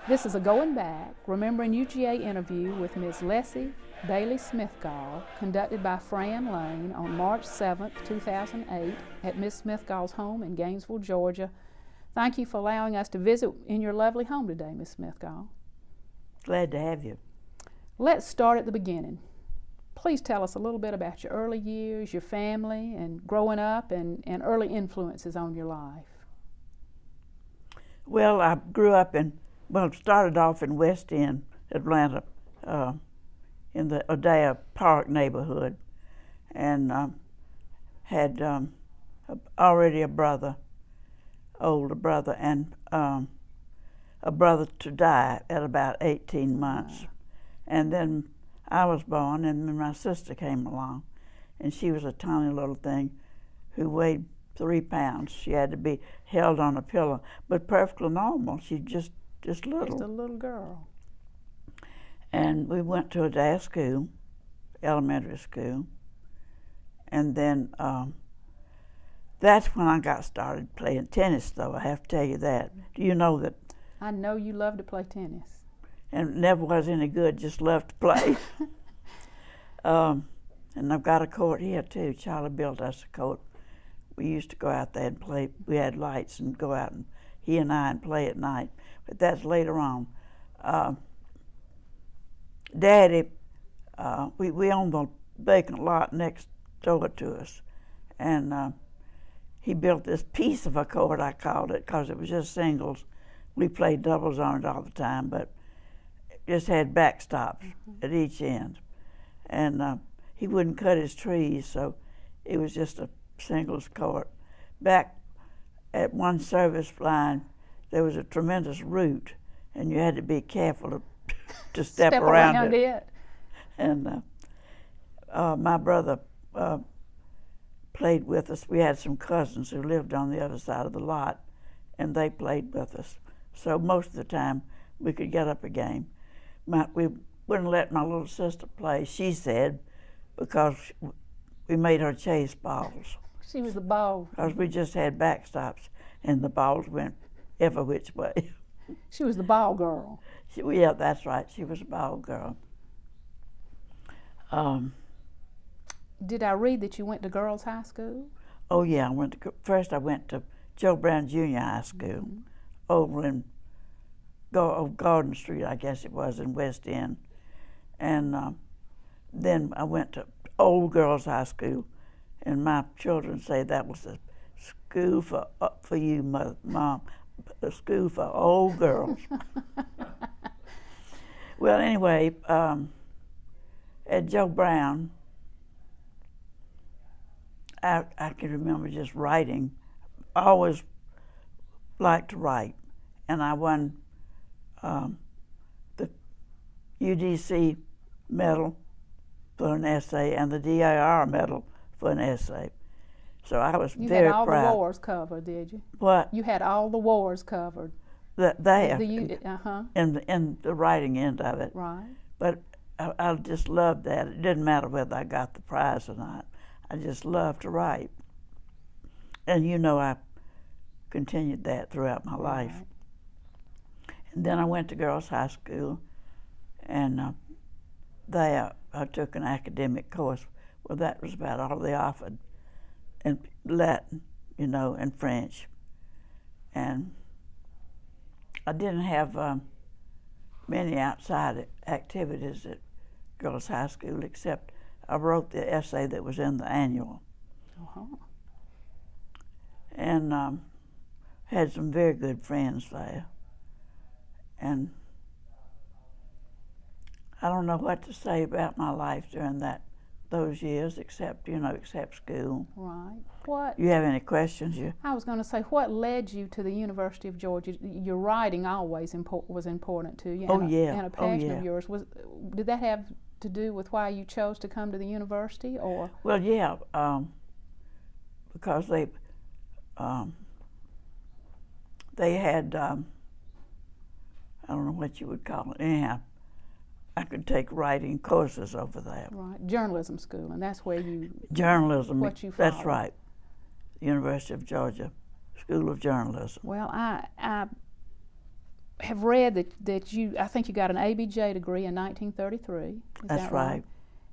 This is a Going Back, Remembering UGA interview with Ms. Lessie Smithgall, conducted by Fran on March 7, 2008, at Ms. Smithgall's home in Gainesville, Georgia. Thank you for allowing us to visit in your lovely home today, Ms. Smithgall. Glad to have you. Let's start at the beginning. Please tell us a little bit about your early years, your family, and growing up, and early influences on your life. Well, I grew up started off in West End, Atlanta, in the Odeya Park neighborhood, and had already a brother, older brother, and a brother to die at about 18 months. Wow. And then I was born, and then my sister came along, and she was a tiny little thing who weighed 3 pounds. She had to be held on a pillow, but perfectly normal. She just little. Just a little girl. And we went to a day school, elementary school, and then that's when I got started playing tennis, though, I have to tell you that. Do you know that? I know you love to play tennis. And never was any good, just loved to play. And I've got a court here, too. Charlie built us a court. We used to go out there and play. We had lights and go out, and he and I, and play at night. But that's later on. Daddy, we owned the vacant lot next door to us, and he built this piece of a court, I called it, because it was just singles. We played doubles on it all the time, but it just had backstops at each end. And he wouldn't cut his trees, so it was just a singles court. Back at one service line, there was a tremendous root, and you had to be careful to step around it. And my brother played with us. We had some cousins who lived on the other side of the lot, and they played with us. So most of the time, we could get up a game. We wouldn't let my little sister play, she said, because we made her chase balls. She was the ball. Because we just had backstops, and the balls went every which way. She was the ball girl. Yeah, that's right. She was a ball girl. Did I read that you went to girls' high school? Oh, yeah. First I went to Joe Brown Junior High School over in Garden Street, I guess it was, in West End. And then I went to Old Girls High School, and my children say that was a school for you, Mom, a school for old girls. Well, anyway, at Joe Brown, I can remember just writing. I always liked to write, and I won the UDC medal for an essay and the DAR medal for an essay. So I was very proud. You had all the wars covered, did you? What? You had all the wars covered. There. In the writing end of it. Right. But I just loved that. It didn't matter whether I got the prize or not. I just loved to write. And I continued that throughout my life. And then I went to girls' high school, and there I took an academic course. Well, that was about all they offered, and Latin, and French. And I didn't have many outside activities at girls' high school, except I wrote the essay that was in the annual. Uh-huh. And had some very good friends there. And I don't know what to say about my life during those years, except school. Right. What? You have any questions? I was going to say, what led you to the University of Georgia? Your writing always was important to you. And a passion of yours. Did that have to do with why you chose to come to the university, or? Well, yeah, because they had I don't know what you would call it. Anyhow, I could take writing courses over there. Right, journalism school, and that's where you. Journalism. What you followed. That's right. University of Georgia, School of Journalism. Well, I have read that I think you got an ABJ degree in 1933. That's that right.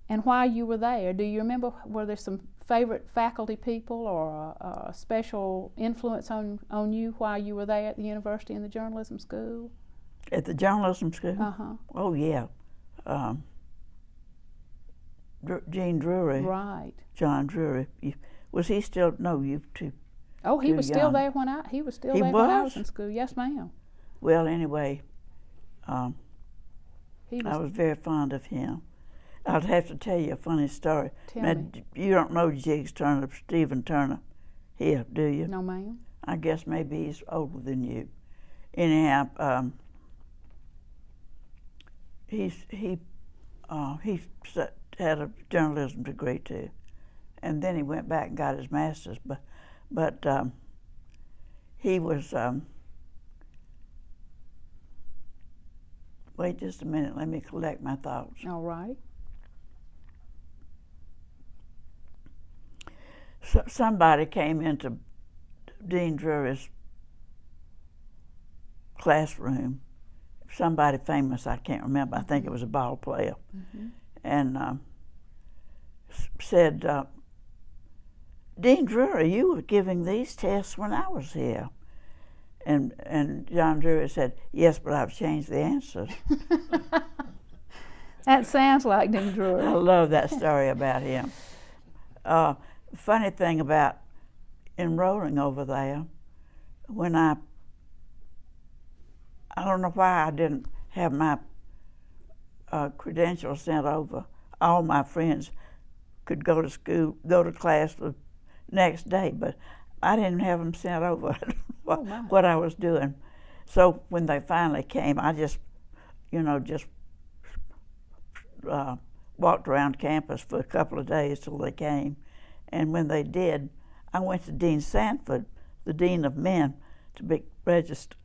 And while you were there, do you remember, were there some favorite faculty people or a special influence on you while you were there at the university in the journalism school? At the journalism school? Uh-huh. Oh, yeah. Gene Drury. Right. John Drury. Was he still? No, you too. Oh, he was still there when I. He was still there when I was in school. Yes, ma'am. Well, anyway, I was was very fond of him. I'd have to tell you a funny story. Tell now, me. You don't know Jiggs Turner, Stephen Turner, here, do you? No, ma'am. I guess maybe he's older than you. Anyhow, he had a journalism degree too, and then he went back and got his master's. But he was. Wait just a minute. Let me collect my thoughts. All right. Somebody came into Dean Drury's classroom. Somebody famous, I can't remember. I think it was a ball player, and said, "Dean Drury, you were giving these tests when I was here." And John Drury said, "Yes, but I've changed the answers." That sounds like Dean Drury. I love that story about him. Funny thing about enrolling over there, when I don't know why I didn't have my credentials sent over. All my friends could go to school, go to class the next day, but I didn't have them sent over. What I was doing. So when they finally came, I just walked around campus for a couple of days till they came. And when they did, I went to Dean Sanford, the Dean of Men, to be registered.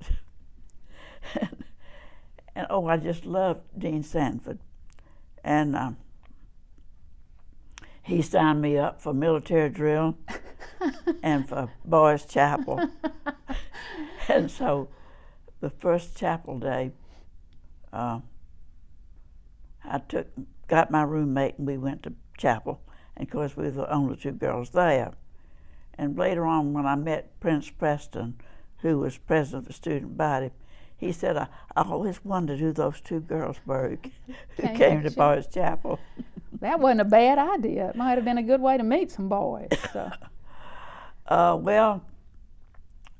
and I just loved Dean Sanford. And he signed me up for military drill and for boys' chapel. And so the first chapel day, I got my roommate and we went to chapel. And of course we were the only two girls there. And later on when I met Prince Preston, who was president of the student body, he said, I always wondered who those two girls were who came to boys' chapel. That wasn't a bad idea. It might have been a good way to meet some boys. So.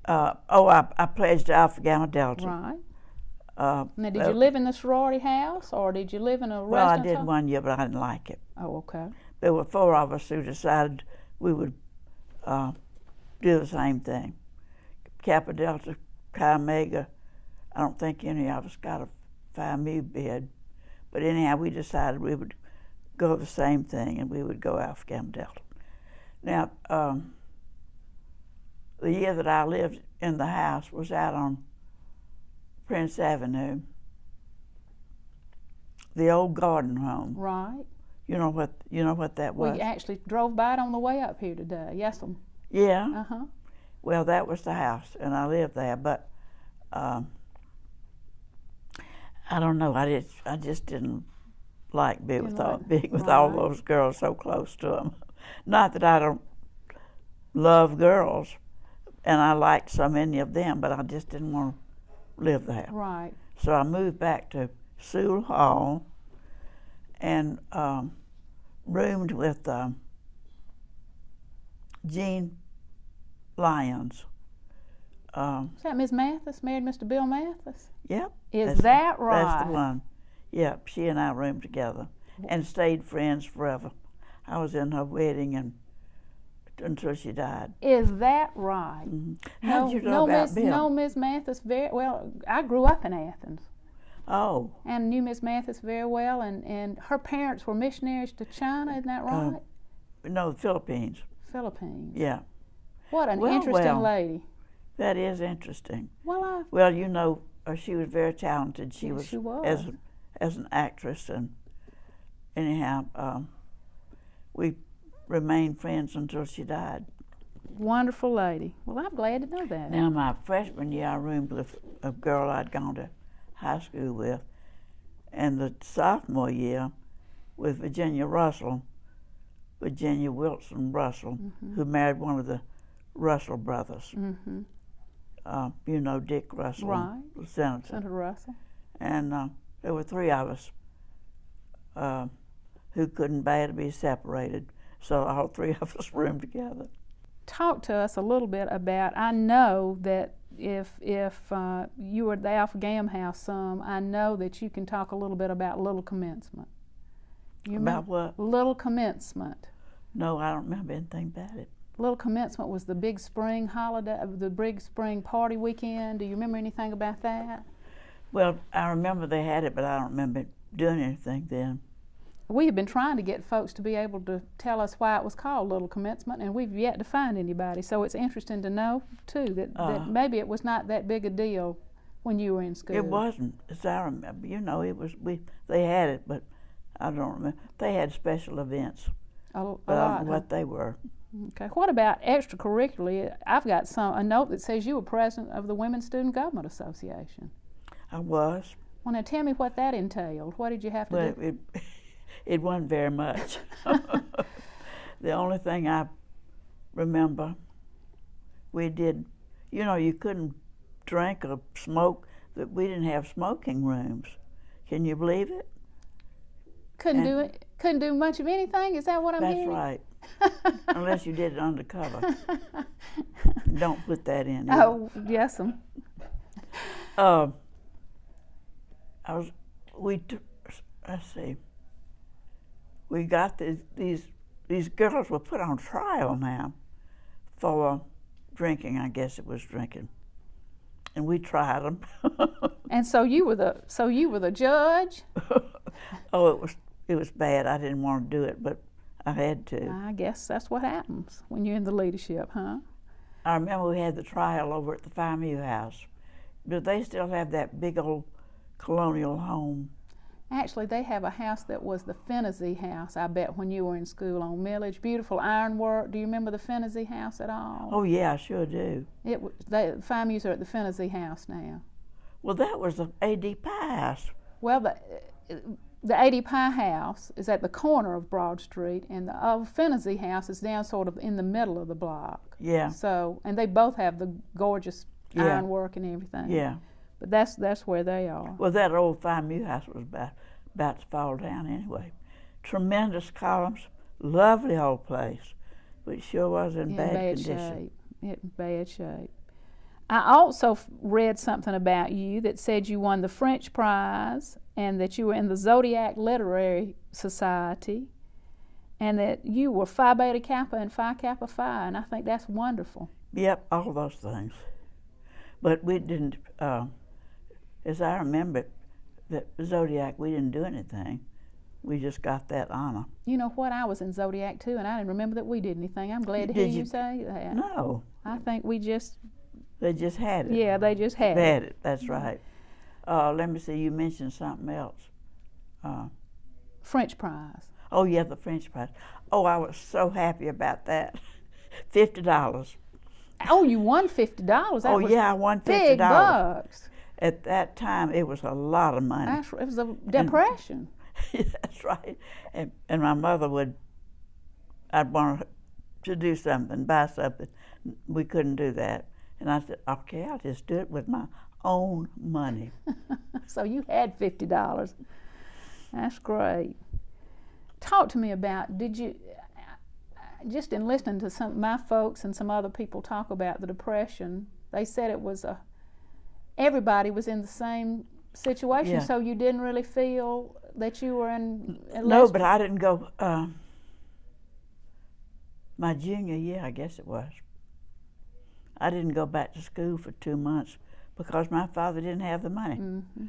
I pledged Alpha Gamma Delta. Right. Now, did you live in the sorority house, or did you live in a residence? Well, I did 1 year, but I didn't like it. Oh, okay. There were 4 of us who decided we would do the same thing. Kappa Delta, Chi Omega. I don't think any of us got a Phi Mu bid, but anyhow, we decided we would go the same thing, and we would go Alpha Gamma Delta. Now, the year that I lived in the house was out on Prince Avenue, the old garden home. Right. You know what that was? We actually drove by it on the way up here today. Yes, ma'am. Yeah. Uh-huh. Well, that was the house, and I lived there. But I don't know. I just didn't like being with all those girls so close to them. Not that I don't love girls, and I liked so many of them, but I just didn't want to live there. Right. So I moved back to Sewell Hall and roomed with Jean Lyons. Is that Miss Mathis, married Mr. Bill Mathis? Yep. Is that right? That's the one. Yep, she and I roomed together and stayed friends forever. I was in her wedding and until she died. Is that right? Mm-hmm. How did you know about Bill? No, Miss Mathis very well. I grew up in Athens. Oh. And knew Miss Mathis very well, and her parents were missionaries to China, isn't that right? No, the Philippines. Philippines. Yeah. What an interesting lady. That is interesting. Well, she was very talented. She was. As an actress, and anyhow, we remained friends until she died. Wonderful lady. Well, I'm glad to know that. Now, my freshman year, I roomed with a girl I'd gone to high school with, and the sophomore year with Virginia Wilson Russell, who married one of the Russell brothers. You know Dick Russell, right? The senator. Senator Russell. And there were three of us who couldn't bear to be separated, so all three of us roomed together. Talk to us a little bit about, I know that if you were at the Alpha Gam House some, I know that you can talk a little bit about Little Commencement. About what? Little Commencement. No, I don't remember anything about it. Little Commencement was the big spring holiday, the big spring party weekend. Do you remember anything about that? Well, I remember they had it, but I don't remember doing anything then. We have been trying to get folks to be able to tell us why it was called Little Commencement, and we've yet to find anybody. So it's interesting to know, too, that maybe it was not that big a deal when you were in school. It wasn't, as I remember. You know, they had it, but I don't remember. They had special events, but I don't know what they were. Okay. What about extracurricularly? I've got a note that says you were president of the Women's Student Government Association. I was. Well, now tell me what that entailed. What did you have to do? It wasn't very much. The only thing I remember we did, you know, you couldn't drink or smoke. That we didn't have smoking rooms. Can you believe it? Couldn't do much of anything. Is that what I'm hearing? That's right. Unless you did it undercover. Don't put that in. Oh, yes, let's see. We got these girls were put on trial now for drinking. I guess it was drinking, and we tried them. And so you were the judge. Oh, it was bad. I didn't want to do it, but I had to. I guess that's what happens when you're in the leadership, huh? I remember we had the trial over at the FIMU house. Do they still have that big old colonial home? Actually, they have a house that was the Fennessy house, I bet, when you were in school on Millage. Beautiful ironwork. Do you remember the Fennessy house at all? Oh, yeah, I sure do. The FIMUs are at the Fennessy house now. Well, that was the A.D. Pye house. Well, the A.D. Pye house is at the corner of Broad Street, and the Fennessy house is down sort of in the middle of the block. Yeah. So, and they both have the gorgeous ironwork and everything. Yeah. But that's where they are. Well, that old FIMU house was about to fall down anyway. Tremendous columns, lovely old place, but it sure was in bad condition. In bad shape. I also read something about you that said you won the French prize and that you were in the Zodiac Literary Society and that you were Phi Beta Kappa and Phi Kappa Phi, and I think that's wonderful. Yep, all those things. But we didn't, as I remember, the Zodiac, we didn't do anything. We just got that honor. You know what? I was in Zodiac too, and I didn't remember that we did anything. I'm glad to hear you say that. No. I think we just... They just had it. Yeah, they just had it. They had it, that's right. Let me see, you mentioned something else. French prize. Oh, yeah, the French prize. Oh, I was so happy about that. $50. Oh, you won $50? Oh, yeah, I won $50. Big bucks. At that time, it was a lot of money. It was a depression. That's right. And my mother I'd want to do something, buy something. We couldn't do that. And I said, okay, I'll just do it with my own money. So you had $50. That's great. Talk to me about, did you, just in listening to some of my folks and some other people talk about the Depression, they said it was everybody was in the same situation, yeah. So you didn't really feel that you were in... No, but I didn't go, my junior year, I guess it was. I didn't go back to school for 2 months because my father didn't have the money. Mm-hmm.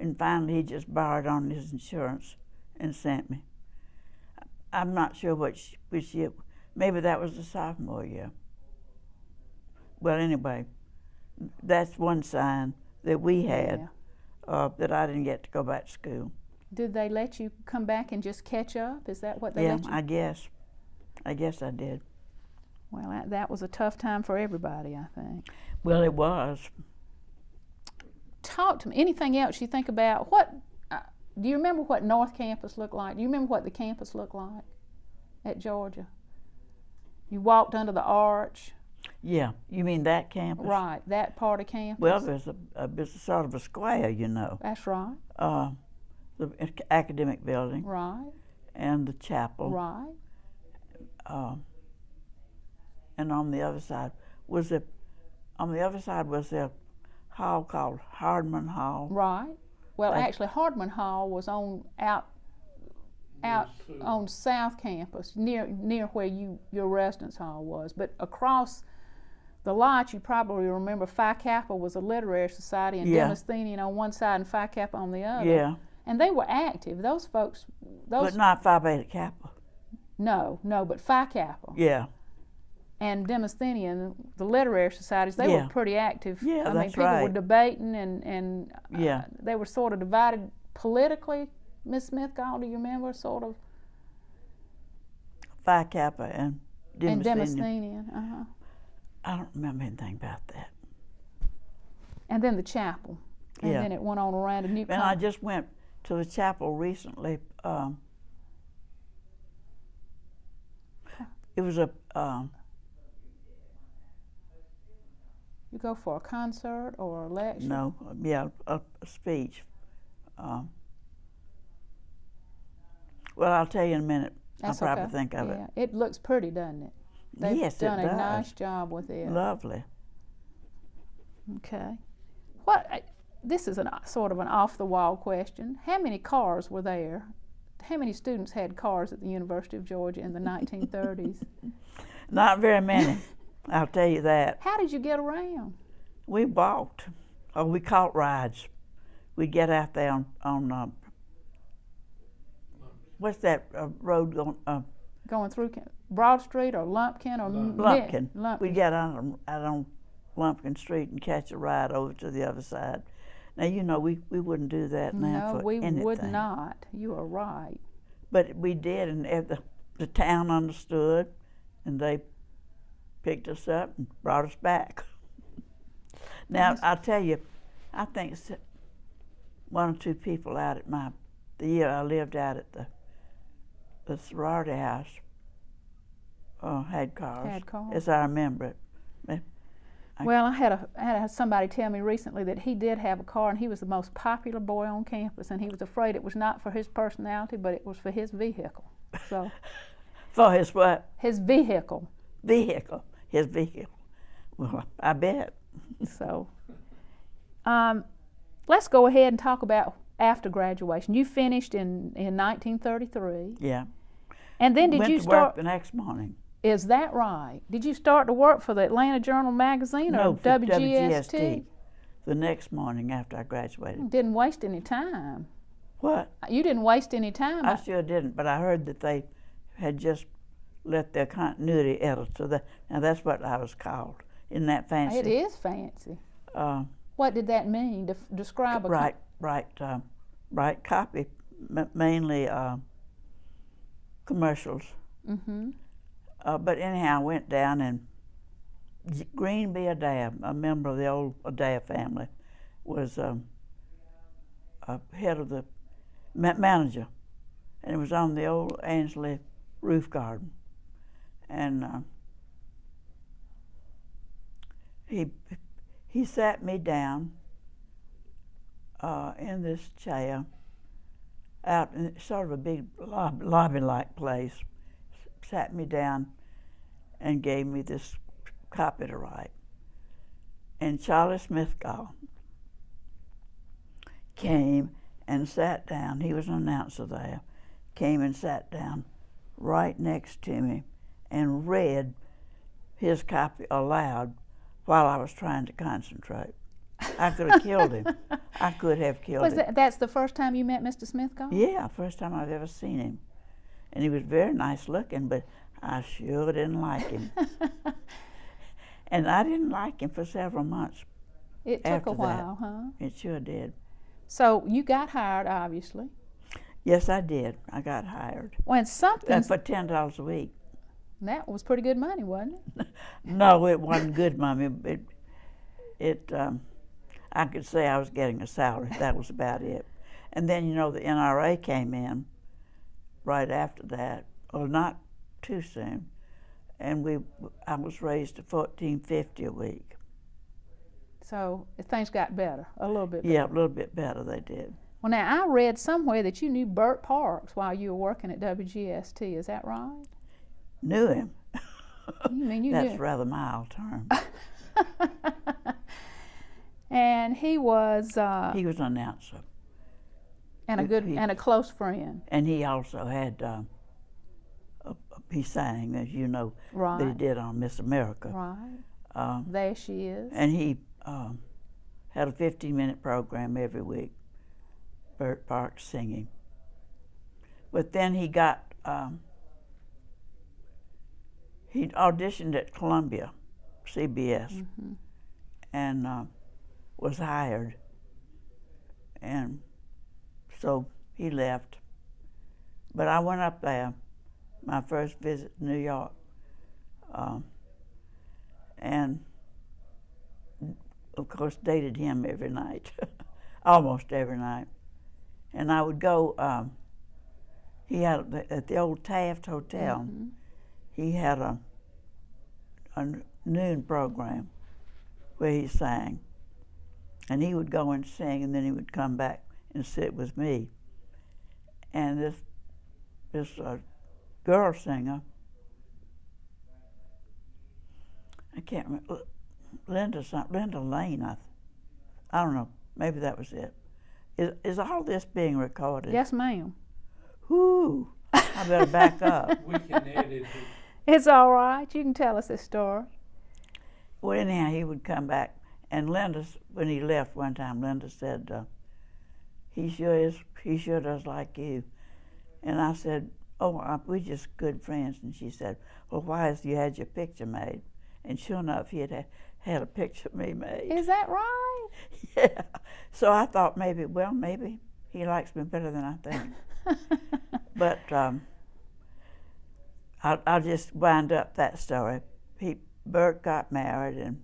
And finally he just borrowed on his insurance and sent me. I'm not sure which year. Maybe that was the sophomore year. Well, anyway, that's one sign that we had, that I didn't get to go back to school. Did they let you come back and just catch up? Is that what they let you? Yeah, I guess. I guess I did. Well, that was a tough time for everybody, I think. Well, it was. talk to me. Anything else you think about? What do you remember what North Campus looked like? Do you remember what the campus looked like at Georgia? You walked under the arch. Yeah, you mean that campus? Right, that part of campus. Well, there's a sort of a square, you know. That's right. The academic building. Right. And the chapel. Right. And on the other side was a hall called Hardman Hall. Right. Well, actually, Hardman Hall was out on South Campus, near where your residence hall was. But across the lot, you probably remember Phi Kappa was a literary society, and Demosthenian on one side and Phi Kappa on the other. Yeah. And they were active. Those folks. But not Phi Beta Kappa. No, but Phi Kappa. Yeah. And Demosthenian, the literary societies, they were pretty active. Yeah, I mean, people were debating, and they were sort of divided politically. Miss Smithgall, do you remember, sort of? Phi Kappa and Demosthenian. I don't remember anything about that. And then the chapel. And then it went on around a new. And I just went to the chapel recently. It was a. You go for a concert or a lecture? No, a speech. Well, I'll tell you in a minute. That's I'll probably think of it. It looks pretty, doesn't it? They've done a nice job with it. Lovely. Okay. This is sort of an off-the-wall question. How many cars were there? How many students had cars at the University of Georgia in the 1930s? Not very many. I'll tell you that. How did you get around? We walked, or we caught rides. We'd get out there on what's that road going through Broad Street or Lumpkin or Lumpkin. Lumpkin. We'd get out on Lumpkin Street and catch a ride over to the other side. Now, you know, we wouldn't do that now for anything. No, we would not. You are right. But we did, and the town understood, and they picked us up and brought us back. Now, I'll tell you, I think one or two people out at the year I lived out at the sorority house had cars. As I remember it. Well, I had somebody tell me recently that he did have a car, and he was the most popular boy on campus, and he was afraid it was not for his personality, but it was for his vehicle. So. For his what? His vehicle. His vehicle. Well, I bet. So, let's go ahead and talk about after graduation. You finished in 1933. Yeah. And then went you to start work the next morning? Is that right? Did you start to work for the Atlanta Journal magazine or WGST? The next morning after I graduated. You didn't waste any time. What? You didn't waste any time. I sure didn't, but I heard that they had just let their continuity editor. Now that's what I was called. Isn't that fancy? It is fancy. What did that mean? Describe a write copy, mainly commercials. Mm-hmm. But anyhow, I went down, and Green B. Adair, a member of the old Adair family, was head of the manager, and it was on the old Ansley roof garden. And he sat me down in this chair out in sort of a big lobby-like place, sat me down and gave me this copy to write. And Charlie Smithgall came and sat down. He was an announcer there. Came and sat down right next to me and read his copy aloud while I was trying to concentrate. I could have killed him. I could have killed him. That's the first time you met Mr. Smithgall? Yeah, first time I've ever seen him. And he was very nice looking, but I sure didn't like him. And I didn't like him for several months. It took a while, huh? It sure did. So you got hired, obviously. Yes, I did. I got hired. When something for $10 a week. That was pretty good money, wasn't it? No, it wasn't good money. I I could say I was getting a salary. That was about it. And then, you know, the NRA came in right after that, or not too soon, and I was raised to $14.50 a week. So things got better, a little bit better. Yeah, a little bit better they did. Well, now, I read somewhere that you knew Bert Parks while you were working at WGST. Is that right? Knew him. You mean you That's knew? a rather mild term. And he was He was an announcer. and a close friend. And he also had, he sang, as you know, Right. that he did on Miss America. Right. There she is. And he had a 15-minute program every week, Bert Parks singing. But then he got, he auditioned at Columbia, CBS, Mm-hmm. and was hired. And so he left. But I went up there, my first visit to New York, and of course dated him every night, almost every night. And I would go, he had, at the old Taft Hotel, Mm-hmm. he had a noon program where he sang. And he would go and sing, and then he would come back and sit with me. And this girl singer, I can't remember, Linda Lane, I don't know, maybe that was it. Is all this being recorded? Yes, ma'am. Whoo, I better back up. We can edit it. It's all right. You can tell us this story. Well, anyhow, he would come back, and Linda, when he left one time, Linda said, he sure does like you. And I said, oh, we're just good friends. And she said, well, why has you had your picture made? And sure enough, he had a picture of me made. Is that right? Yeah. So I thought maybe he likes me better than I think. But I'll just wind up that story. Bert got married, and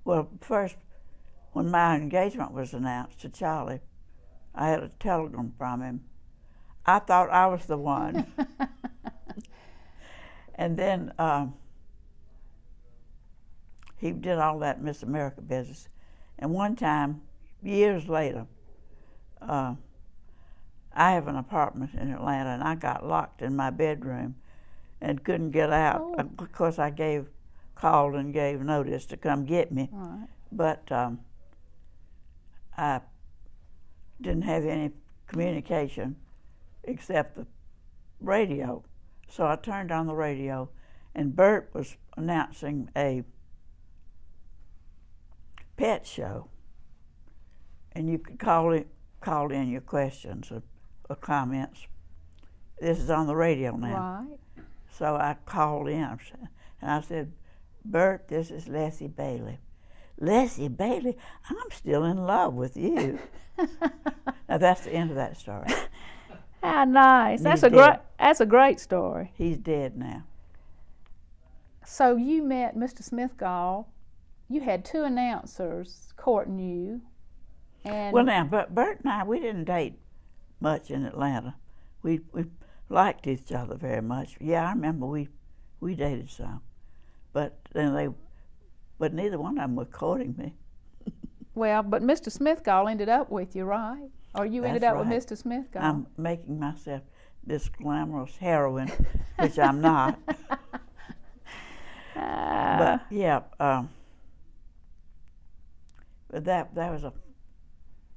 well, first, when my engagement was announced to Charlie, I had a telegram from him. I thought I was the one. And then he did all that Miss America business. And one time, years later, I have an apartment in Atlanta, and I got locked in my bedroom and couldn't get out. Oh. Of course, I called and gave notice to come get me. Right. But I didn't have any communication except the radio. So I turned on the radio, and Bert was announcing a pet show. And you could call in your questions or comments. This is on the radio now. Right. So I called in, and I said, Bert, this is Lessie Bailey. Lessie Bailey, I'm still in love with you. Now that's the end of that story. How nice. He's That's a great story. He's dead now. So you met Mr. Smithgall. You had two announcers courting you. And Well, now, Bert and I, we didn't date much in Atlanta. We liked each other very much. Yeah, I remember we dated some, but neither one of them were courting me. Well, but Mr. Smithgall ended up with you, right? Or you ended That's up with right. Mr. Smithgall. I'm making myself this glamorous heroine, which I'm not. But yeah, but that was a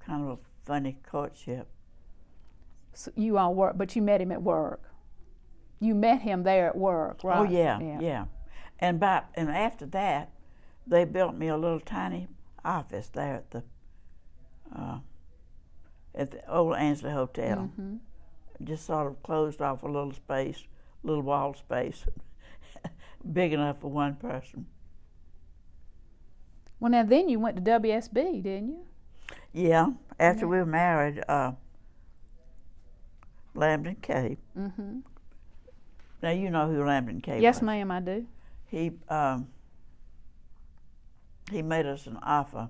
kind of a funny courtship. So you all work, but you met him at work. You met him there at work, right? Oh yeah. And after that, they built me a little tiny office there at the old Ansley Hotel. Mm-hmm. Just sort of closed off a little space, little wall space, big enough for one person. Well, now then you went to WSB, didn't you? Yeah, after we were married, Lambton Cave. Mm-hmm. Now you know who Lambton Cave was. Yes, ma'am, I do. He made us an offer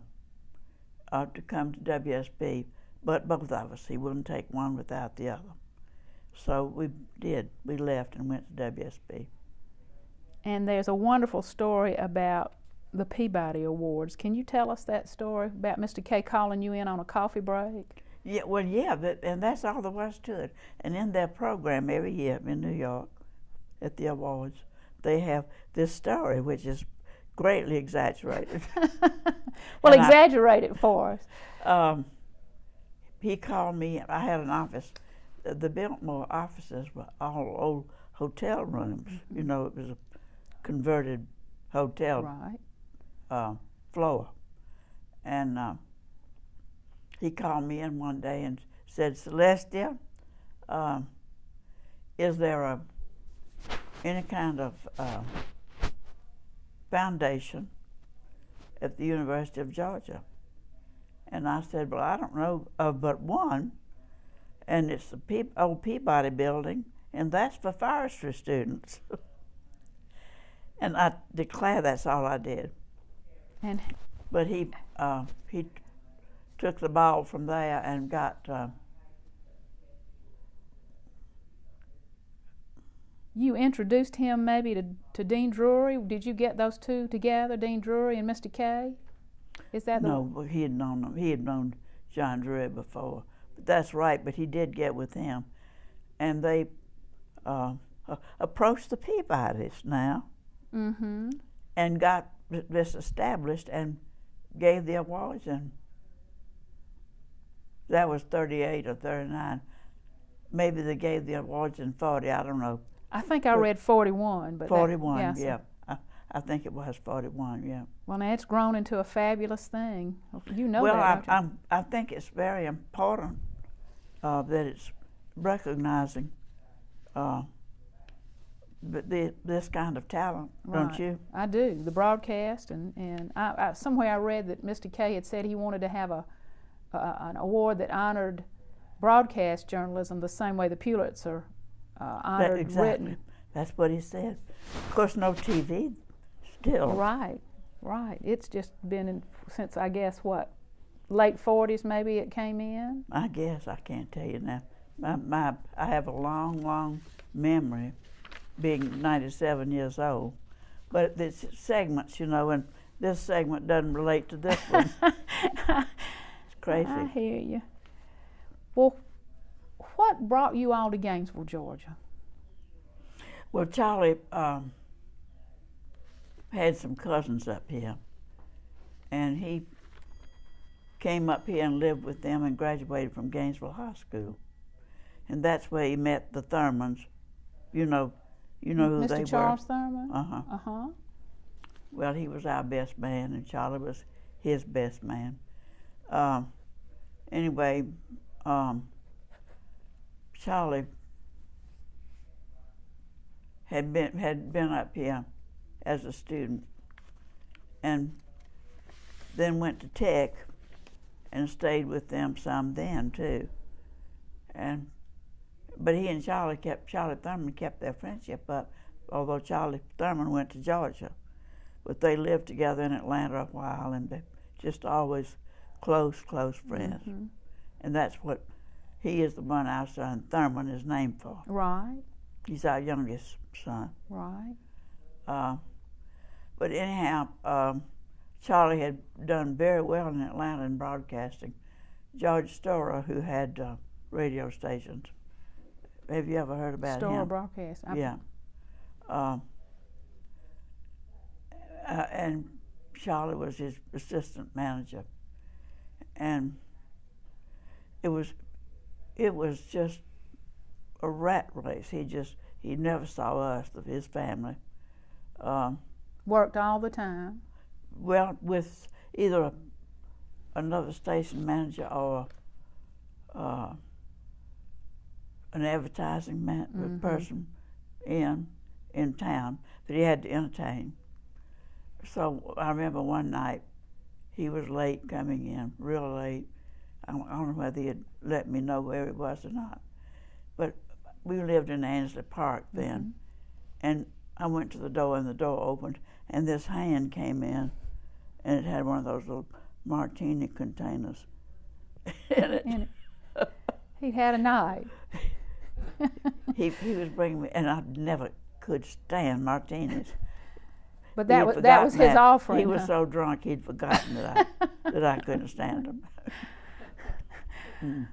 to come to WSB, but both of us. He wouldn't take one without the other. So we did. We left and went to WSB. And there's a wonderful story about the Peabody Awards. Can you tell us that story about Mr. K calling you in on a coffee break? Yeah, well, yeah, and that's all there was to it. And in their program every year in New York at the awards, they have this story, which is greatly exaggerated. Well, exaggerate it for us. He called me. I had an office. The Biltmore offices were all old hotel rooms. Mm-hmm. You know, it was a converted hotel floor. And he called me in one day and said, Celestia, is there any kind of foundation at the University of Georgia? And I said, well, I don't know of but one, and it's the old Peabody building, and that's for forestry students. And I declare that's all I did. But he took the ball from there and got... You introduced him maybe to Dean Drury. Did you get those two together, Dean Drury and Mr. K? Is that No, he had known them. He had known John Drury before. But that's right, but he did get with him. And they approached the Peabodys now and got this established and gave the awards. And that was 38 or 39. Maybe they gave the awards in 40, I don't know. I think I read 41. But 41, yeah. I think it was 41, yeah. Well, now it's grown into a fabulous thing. You know that, don't you? Well, I think it's very important that it's recognizing this kind of talent, don't you? I do. The broadcast, and somewhere I read that Mr. K had said he wanted to have an award that honored broadcast journalism the same way the Pulitzer honored written. That's what he said. Of course, no TV still. Right. It's just been since, I guess, what, late 40s maybe it came in? I guess. I can't tell you now. I have a long memory, being 97 years old. But there's segments, and this segment doesn't relate to this one. It's crazy. I hear you. Well, what brought you all to Gainesville, Georgia? Well, Charlie had some cousins up here, and he came up here and lived with them and graduated from Gainesville High School. And that's where he met the Thurmans. You know who Mr. they were. Mr. Charles Thurman? Uh-huh. Well, he was our best man, and Charlie was his best man. Anyway, Charlie had been up here as a student, and then went to Tech and stayed with them some then too. But he and Charlie Thurman kept their friendship up, although Charlie Thurman went to Georgia. But they lived together in Atlanta a while, and they just always close friends. Mm-hmm. And that's what he is, the one our son Thurman is named for. Right. He's our youngest son. Right. But anyhow, Charlie had done very well in Atlanta in broadcasting. George Storer, who had radio stations. Have you ever heard about him? Storer Broadcast. Yeah. And Charlie was his assistant manager. And it was just a rat race. He never saw us, his family. Worked all the time? Well, with either another station manager or an advertising person in town that he had to entertain. So I remember one night he was late coming in, real late. I don't know whether he had let me know where he was or not. But we lived in Ansley Park then, and I went to the door, and the door opened, and this hand came in, and it had one of those little martini containers in it. He had a night. he was bringing me, and I never could stand martinis. But that was his offering. He was so drunk he'd forgotten that I couldn't stand them.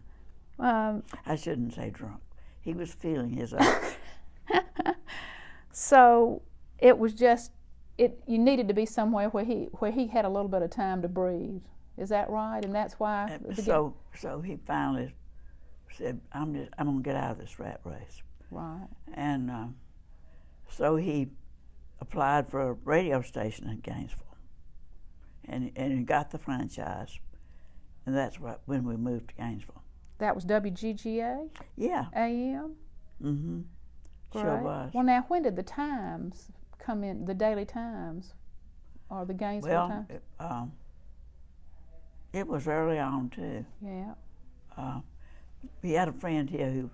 I shouldn't say drunk. He was feeling his own. So it was just you needed to be somewhere where he had a little bit of time to breathe. Is that right? And that's why. So he finally said, I'm gonna get out of this rat race. Right. And so he applied for a radio station in Gainesville, and he got the franchise, and that's when we moved to Gainesville. That was WGGA? Yeah. AM? Mm-hmm. Great. Sure was. Well, now, when did the Times come in, the Daily Times, or the Gainesville Times? It was early on, too. Yeah. We had a friend here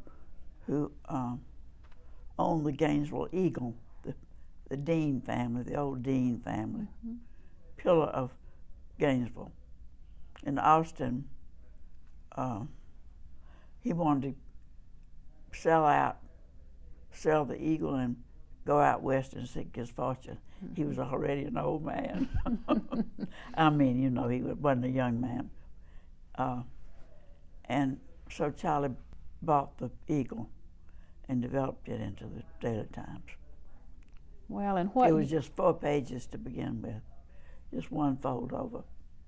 who owned the Gainesville Eagle, the Dean family, the old Dean family, pillar of Gainesville. In Austin, he wanted to sell the Eagle and go out west and seek his fortune. He was already an old man. I mean, he wasn't a young man. And so Charlie bought the Eagle and developed it into the Daily Times. Well, and what? It was just 4 pages to begin with, just one fold over.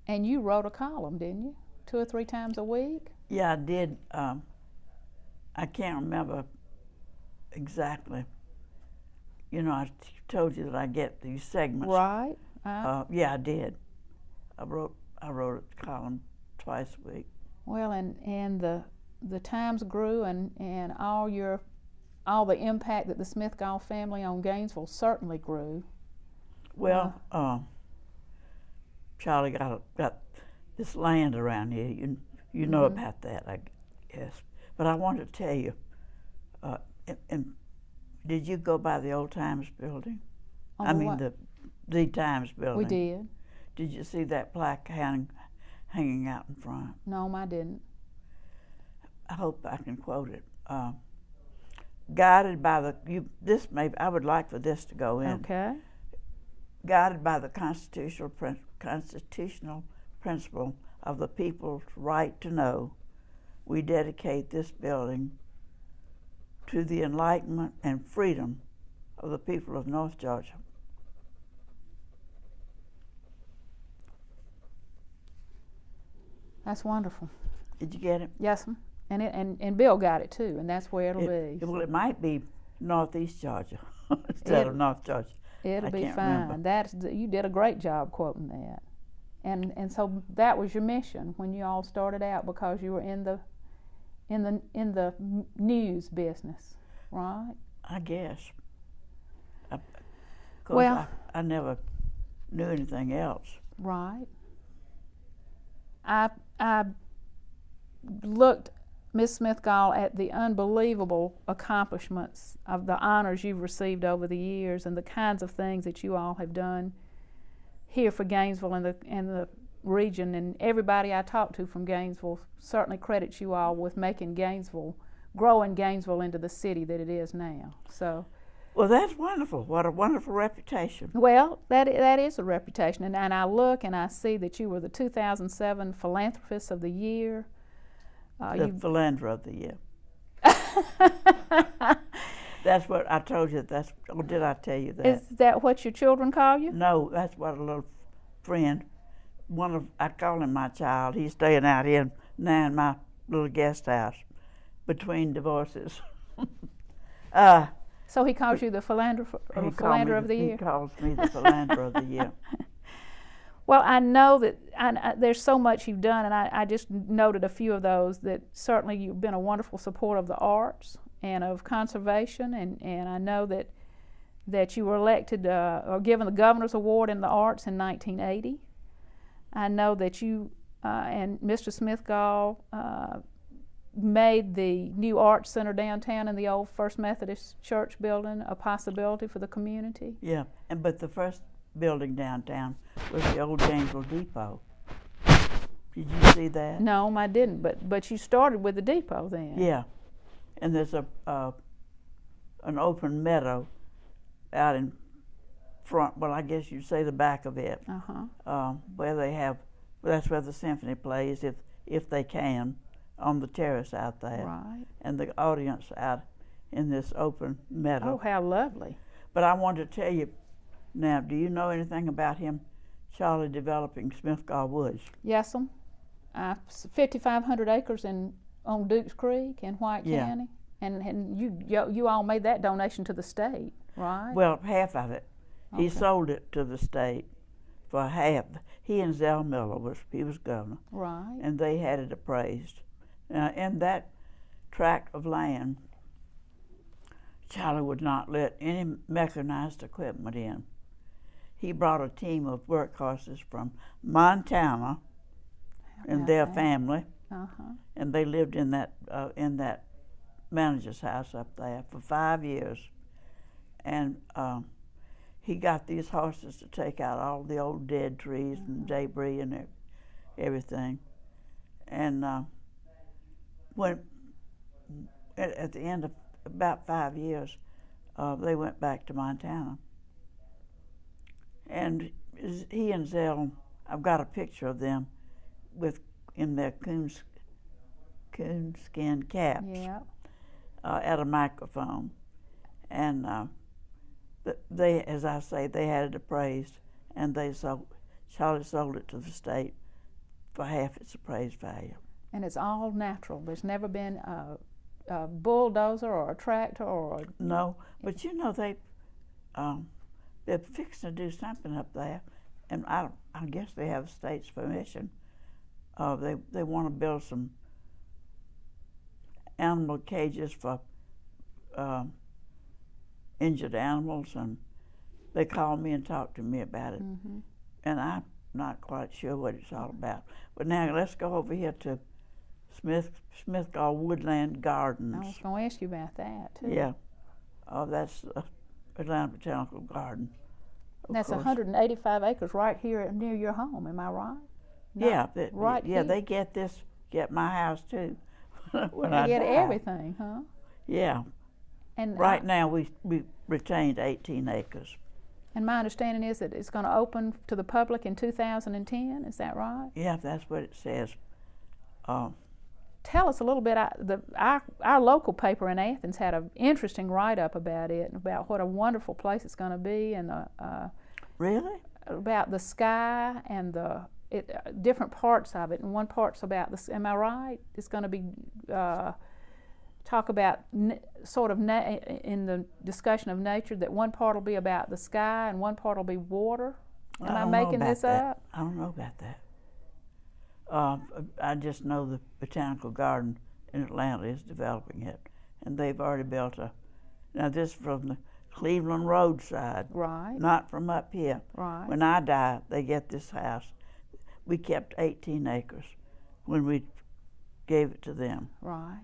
And you wrote a column, didn't you? 2 or 3 times a week? Yeah, I did. I can't remember exactly. I told you that I get these segments. Right. Yeah, I did. I wrote a column twice a week. Well, and the Times grew, and all the impact that the Smithgall family on Gainesville certainly grew. Well, Charlie got this land around here. You know about that, I guess. But I wanted to tell you. Did you go by the Old Times building? The Times building. We did. Did you see that plaque hanging out in front? No, I didn't. I hope I can quote it. Guided by I would like for this to go in. Okay. Guided by the constitutional principle of the people's right to know, we dedicate this building to the enlightenment and freedom of the people of North Georgia. That's wonderful. Did you get it? Yes, ma'am. And Bill got it too, and that's where it'll be. Well, it might be Northeast Georgia instead of North Georgia. It'll be fine. Remember. You did a great job quoting that, and so that was your mission when you all started out, because you were in the news business, right? I guess. I never knew anything else. Right. I looked, Miss Smithgall, at the unbelievable accomplishments of the honors you've received over the years and the kinds of things that you all have done here for Gainesville and the region. And everybody I talked to from Gainesville certainly credits you all with growing Gainesville into the city that it is now. So. Well, that's wonderful. What a wonderful reputation. Well, that is a reputation. And I look and I see that you were the 2007 Philanthropist of the Year. The Philanderer of the Year. That's what I told you. Did I tell you that? Is that what your children call you? No, that's what a little friend, I call him my child. He's staying out here now in my little guest house between divorces. So he calls you the Philanderer of the Year? He calls me the Philanderer of the Year. Well, I know that there's so much you've done, and I just noted a few of those, that certainly you've been a wonderful supporter of the arts and of conservation, and I know that you were elected or given the Governor's Award in the Arts in 1980. I know that you and Mr. Smithgall made the new Arts Center downtown in the old First Methodist Church building a possibility for the community. Yeah, but the first building downtown was the old Gainesville Depot. Did you see that? No, I didn't. But you started with the depot then. Yeah, and there's an open meadow out in front. Well, I guess you'd say the back of it, where they have. That's where the symphony plays, if they can, on the terrace out there. Right. And the audience out in this open meadow. Oh, how lovely! But I wanted to tell you now. Do you know anything about him, Charlie, developing Smithgall Woods? Yes'm. 5,500 acres on Dukes Creek in White County, and you all made that donation to the state, right? Well, half of it. Okay. He sold it to the state for half. He and Zell Miller he was governor, right? And they had it appraised. Now, in that tract of land, Charlie would not let any mechanized equipment in. He brought a team of workhorses from Montana and their family, and they lived in that manager's house up there for 5 years. And he got these horses to take out all the old dead trees and debris and everything. And when at the end of about 5 years, they went back to Montana. And he and Zell, I've got a picture of them in their coonskin caps at a microphone. And they, as I say, they had it appraised, and Charlie sold it to the state for half its appraised value. And it's all natural. There's never been a bulldozer or a tractor or no. But you know they're fixing to do something up there, and I guess they have the state's permission. They want to build some animal cages for injured animals, and they called me and talked to me about it. And I'm not quite sure what it's all about. But now let's go over here to Smithgall Woodland Gardens. I was going to ask you about that too. Yeah, that's Atlanta Botanical Garden. That's 185 acres right here near your home. Am I right? Yeah, right. Yeah, here. they get my house too. Well, they get everything, huh? Yeah. And right now we retained 18 acres. And my understanding is that it's going to open to the public in 2010. Is that right? Yeah, that's what it says. Tell us a little bit. Our local paper in Athens had an interesting write-up about it, about what a wonderful place it's going to be, and really about the sky and different parts of it. And one part's about the. Am I right? It's going to be talk about in the discussion of nature, that one part will be about the sky and one part will be water. Am I making this up? I don't know about that. I just know the Botanical Garden in Atlanta is developing it, and they've already built now this is from the Cleveland roadside, right? Not from up here. Right. When I die, they get this house. We kept 18 acres when we gave it to them. Right.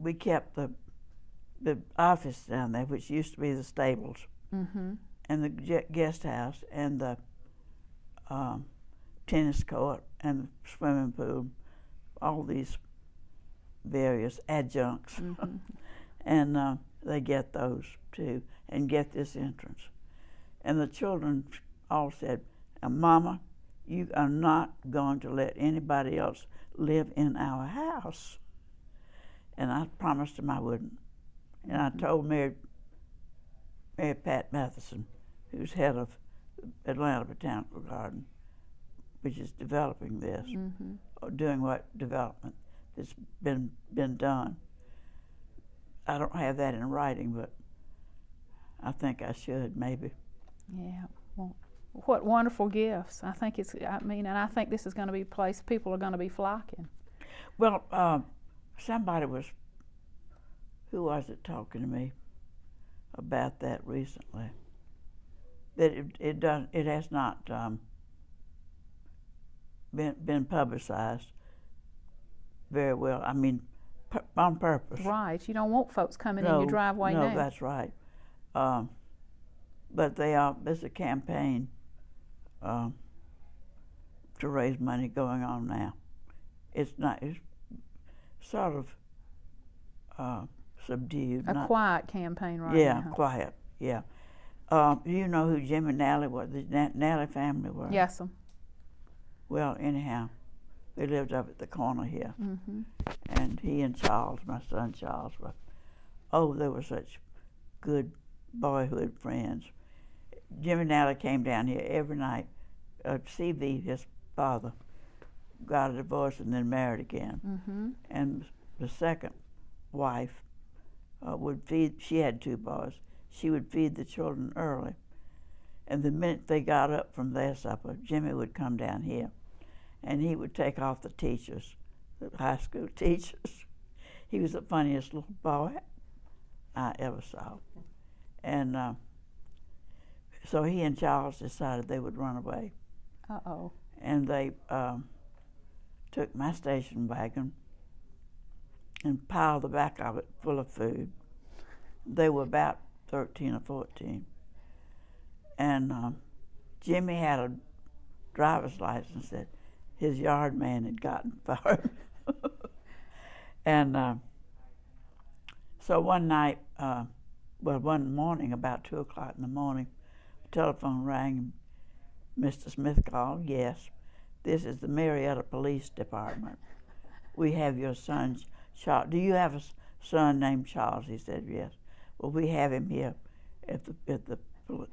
We kept the office down there, which used to be the stables, and the guest house, and the tennis court, and the swimming pool, all these various adjuncts. And they get those too, and get this entrance. And the children all said, "Mama, you are not going to let anybody else live in our house." And I promised them I wouldn't. And I told Mary Pat Matheson, who's head of Atlanta Botanical Garden, which is developing this, or doing what development that's been done. I don't have that in writing, but I think I should, maybe. Yeah. Well, what wonderful gifts. I think and I think this is going to be a place people are going to be flocking. Well, somebody who was it talking to me about that recently? That it has not been publicized very well. I mean, on purpose. Right. You don't want folks coming in your driveway now. No, that's right. But there's a campaign to raise money going on now. It's not. It's sort of subdued. A quiet campaign right now. now. Quiet. Yeah. You know who Jim and Nally were? The Nally family were. Yes, sir. Well, anyhow, they lived up at the corner here, Mm-hmm. and he and Charles, my son Charles, they were such good boyhood friends. Jim and Nally came down here every night. C.V., his father, got a divorce and then married again. Mm-hmm. And the second wife would feed, she had 2 boys, she would feed the children early. And the minute they got up from their supper, Jimmy would come down here and he would take off the teachers, the high school teachers. He was the funniest little boy I ever saw. And so he and Charles decided they would run away. Uh-oh. And they took my station wagon and piled the back of it full of food. They were about 13 or 14. And Jimmy had a driver's license that his yard man had gotten for him. And so one night, one morning, about 2 o'clock in the morning, the telephone rang. Mr. Smithgall, yes, this is the Marietta Police Department. We have your son, Charles. Do you have a son named Charles? He said, yes. Well, we have him here at the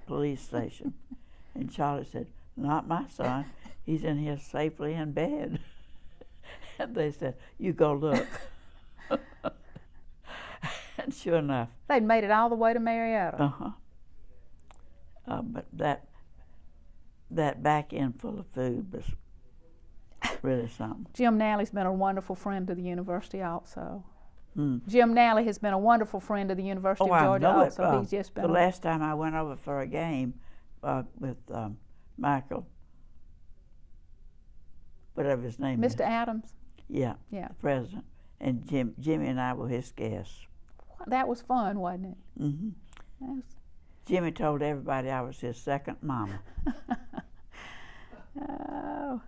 police station. And Charlie said, not my son. He's in here safely in bed. And they said, you go look. And sure enough. They'd made it all the way to Marietta. Uh-huh. But that back end full of food was really something. Jim Nally's been a wonderful friend to the university also. Hmm. Jim Nally has been a wonderful friend to the University of Georgia I know also. it. He's just been the last time I went over for a game with Michael, whatever his name is. Mr. Adams? Yeah, yeah, the president. And Jimmy and I were his guests. That was fun, wasn't it? Mm-hmm. Jimmy told everybody I was his second mama. Oh.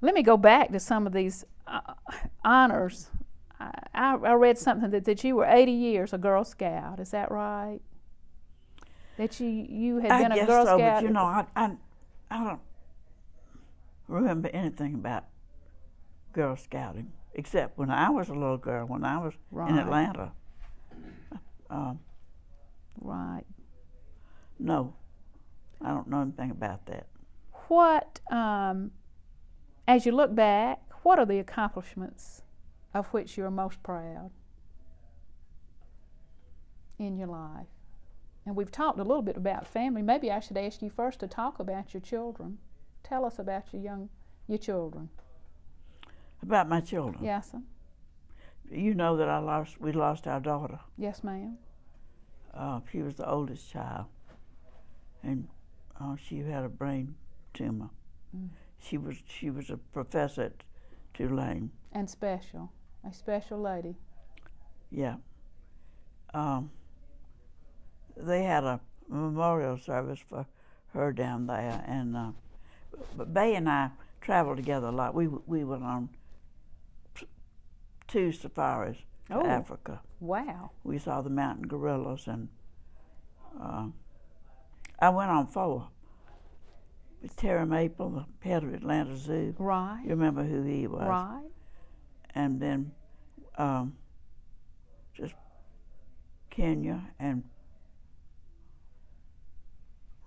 Let me go back to some of these honors. I read something that you were 80 years a Girl Scout. Is that right? That you had been a Girl Scout? But you know, I don't remember anything about Girl Scouting except when I was a little girl, when I was in Atlanta. Right. No, I don't know anything about that. What, as you look back, what are the accomplishments of which you're most proud in your life? And we've talked a little bit about family. Maybe I should ask you first to talk about your children. Tell us about your children. About my children? Yes, sir. You know that we lost our daughter. Yes, ma'am. She was the oldest child, and she had a brain tumor. Mm. She was a professor at Tulane. And a special lady. Yeah. They had a memorial service for her down there, and but Bay and I traveled together a lot. We went on 2 safaris to Africa. Wow. We saw the mountain gorillas, and I went on 4 with Terry Maple, the head of Atlanta Zoo. Right. You remember who he was? Right. And then just Kenya and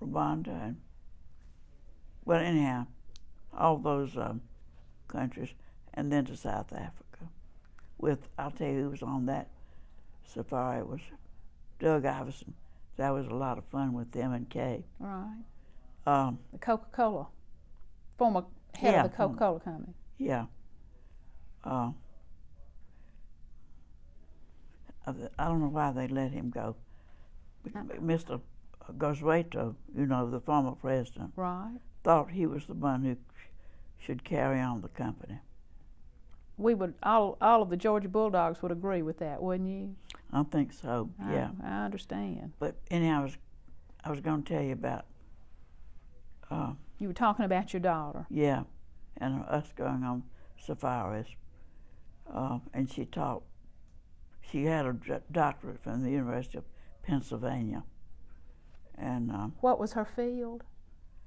Rwanda, and well, anyhow, all those countries, and then to South Africa. I'll tell you who was on that safari. It was Doug Iverson. That was a lot of fun with them and Kay. Right. The Coca-Cola, former head of the Coca-Cola company. Yeah. I don't know why they let him go. Mr. Goswato, you know, the former president, right, thought he was the one who should carry on the company. We would all of the Georgia Bulldogs would agree with that, wouldn't you? I think so. Yeah. I understand. But anyhow, I was going to tell you about You were talking about your daughter. Yeah, and us going on safaris. And she taught. She had a doctorate from the University of Pennsylvania. And what was her field?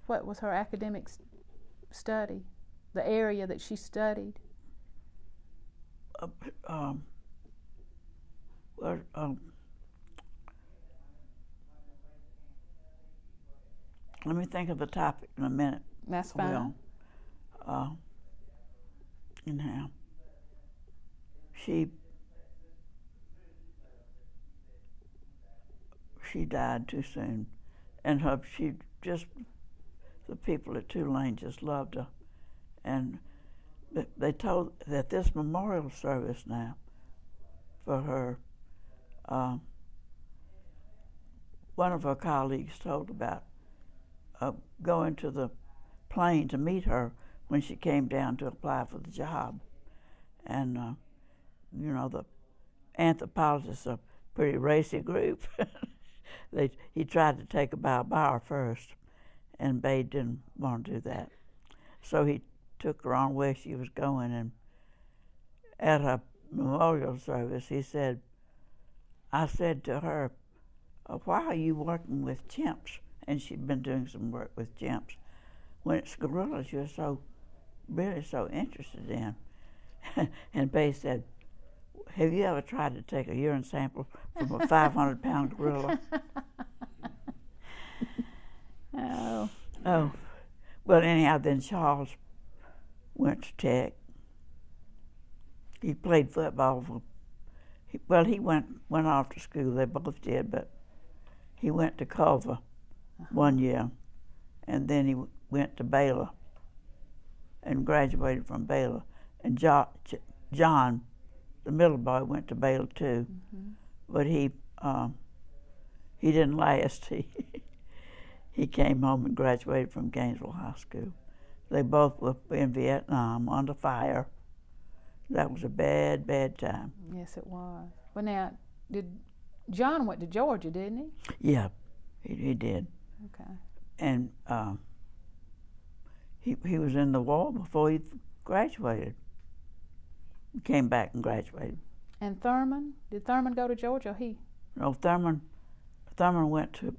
What was her academic study? The area that she studied? Let me think of the topic in a minute. That's fine. Well, anyhow, she died too soon, and the people at Tulane just loved her, and they told that this memorial service now for her. One of her colleagues told about going to the plane to meet her when she came down to apply for the job. And, the anthropologists are a pretty racy group. He tried to take her by a bar first, and Bade didn't want to do that. So he took her on where she was going, and at her memorial service, I said to her, why are you working with chimps? And she'd been doing some work with chimps. When it's gorillas you're really so interested in. And Bay said, have you ever tried to take a urine sample from a 500-pound gorilla? Oh. Oh. Well, anyhow, then Charles went to Tech. He played football he went off to school. They both did, but he went to Culver one year, and then he went to Baylor and graduated from Baylor. And John, the middle boy, went to Baylor too, but he didn't last. He came home and graduated from Gainesville High School. They both were in Vietnam under fire. That was a bad, bad time. Yes, it was. Well, now, John went to Georgia, didn't he? Yeah, he did. Okay. And he was in the war before he graduated. He came back and graduated. And Thurman? Did Thurman go to Georgia or he? No, Thurman went to,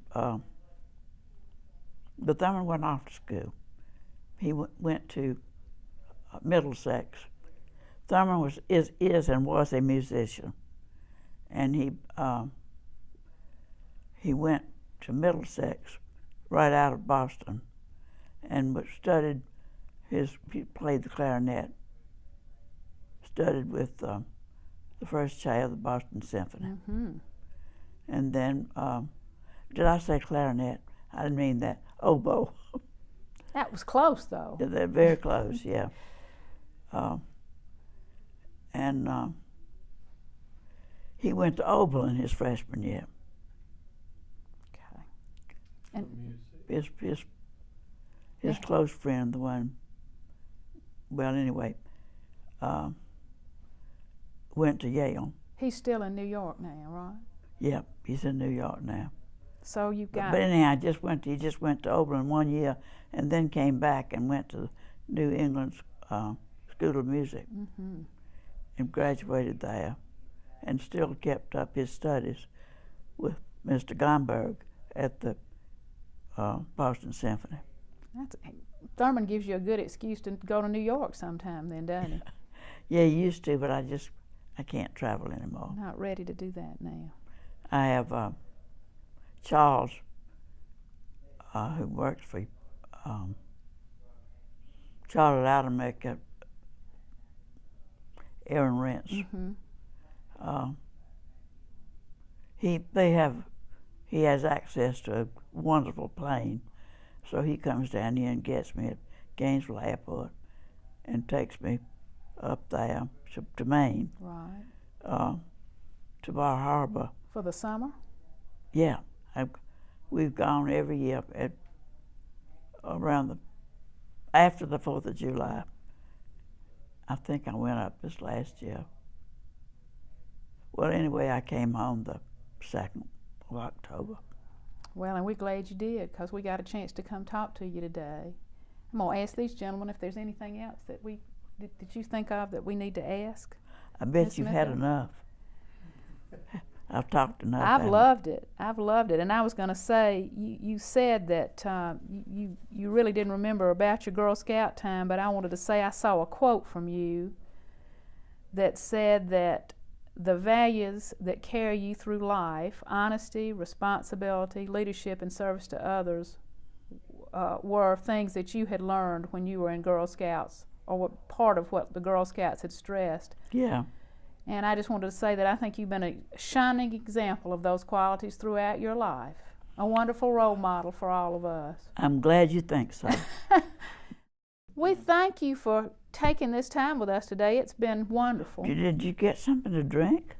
but Thurman went off to school. He went to Middlesex. Thurman is and was a musician, and he went to Middlesex right out of Boston, and studied he played the clarinet, studied with the first chair of the Boston Symphony. And then, did I say clarinet? I didn't mean that. Oboe. That was close, though. They're very close, yeah. And he went to Oberlin his freshman year. Okay. And his close friend, the one, well, anyway, went to Yale. He's still in New York now, right? Yep, he's in New York now. So you got. But anyhow, he just went to Oberlin one year, and then came back and went to New England's School of Music, and graduated there, and still kept up his studies with Mr. Gomberg at the Boston Symphony. Thurman gives you a good excuse to go to New York sometime, then, doesn't he? Yeah, he used to, but I can't travel anymore. Not ready to do that now. I have Charles, who works for Charlotte Adamek, Aaron Rents. He has access to a wonderful plane, so he comes down here and gets me at Gainesville Airport and takes me up there to Maine. Right. To Bar Harbor. For the summer? Yeah. We've gone every year after the 4th of July. I think I went up this last year. Well, anyway, I came home the 2nd of October. Well, and we're glad you did, because we got a chance to come talk to you today. I'm going to ask these gentlemen if there's anything else that did you think of that we need to ask? I bet Ms. you've had Smithgall? enough. I've talked enough. I've loved it. And I was going to say, you said that you really didn't remember about your Girl Scout time, but I wanted to say I saw a quote from you that said that the values that carry you through life, honesty, responsibility, leadership, and service to others, were things that you had learned when you were in Girl Scouts, or were part of what the Girl Scouts had stressed. Yeah. And I just wanted to say that I think you've been a shining example of those qualities throughout your life. A wonderful role model for all of us. I'm glad you think so. We thank you for taking this time with us today. It's been wonderful. Did you get something to drink?